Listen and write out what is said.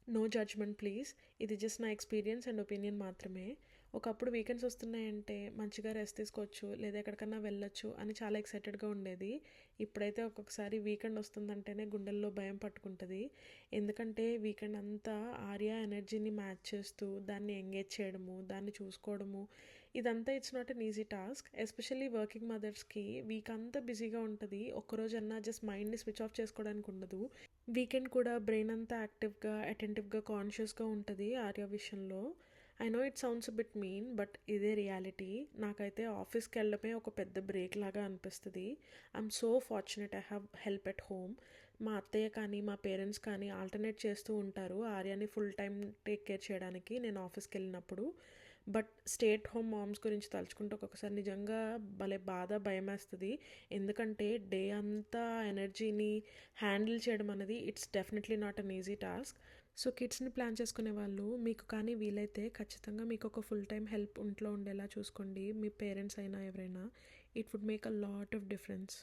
No judgement please. ఇది just నా experience and opinion మాత్రమే. ఒకప్పుడు వీకెండ్స్ వస్తున్నాయంటే మంచిగా రెస్ట్ తీసుకోవచ్చు, లేదా ఎక్కడికన్నా వెళ్ళొచ్చు అని చాలా ఎక్సైటెడ్‌గా ఉండేది. ఇప్పుడైతే ఒక్కొక్కసారి వీకెండ్ వస్తుందంటేనే గుండెల్లో భయం పట్టుకుంటది. ఎందుకంటే వీకెండ్ అంతా ఆర్య ఎనర్జీని మ్యాచ్ చేస్తూ, దాన్ని ఎంగేజ్ చేయడము, దాన్ని చూసుకోవడము, ఇదంతా it's not an easy task. Especially working మదర్స్‌కి వీక్ అంతా బిజీగా ఉంటది. ఒక్కరోజన్నా జస్ట్ మైండ్‌ని స్విచ్ ఆఫ్ చేసుకోవడానికి ఉండదు. వీకెండ్ కూడా బ్రెయిన్ అంతా యాక్టివ్‌గా, అటెంటివ్‌గా, కాన్షియస్‌గా ఉంటది ఆర్య విషయంలో. I know it sounds a bit mean, but ఇదే రియాలిటీ. నాకైతే ఆఫీస్‌కెళ్ళడమే ఒక పెద్ద బ్రేక్ లాగా అనిపిస్తది. I'm so fortunate I have help at home. మా అత్తయ్య కానీ, మా పేరెంట్స్ కానీ ఆల్టర్నేట్ చేస్తూ ఉంటారు ఆర్యని ఫుల్ టైమ్ టేక్ కేర్ చేయడానికి నేను ఆఫీస్‌కెళ్ళినప్పుడు. But stay at home moms గురించి తలుచుకుంటే ఒక్కొక్కసారి నిజంగా భలే బాధ, భయమేస్తది. ఎందుకంటే డే అంతా ఎనర్జీని హ్యాండిల్ చేయడం అనేది it's definitely not an easy task. So కిడ్స్ని ప్లాన్ చేసుకునే వాళ్ళు మీకు కానీ వీలైతే ఖచ్చితంగా మీకు ఒక ఫుల్ టైం హెల్ప్ ఇంట్లో ఉండేలా చూసుకోండి. మీ పేరెంట్స్ అయినా ఎవరైనా. It would make a lot of difference.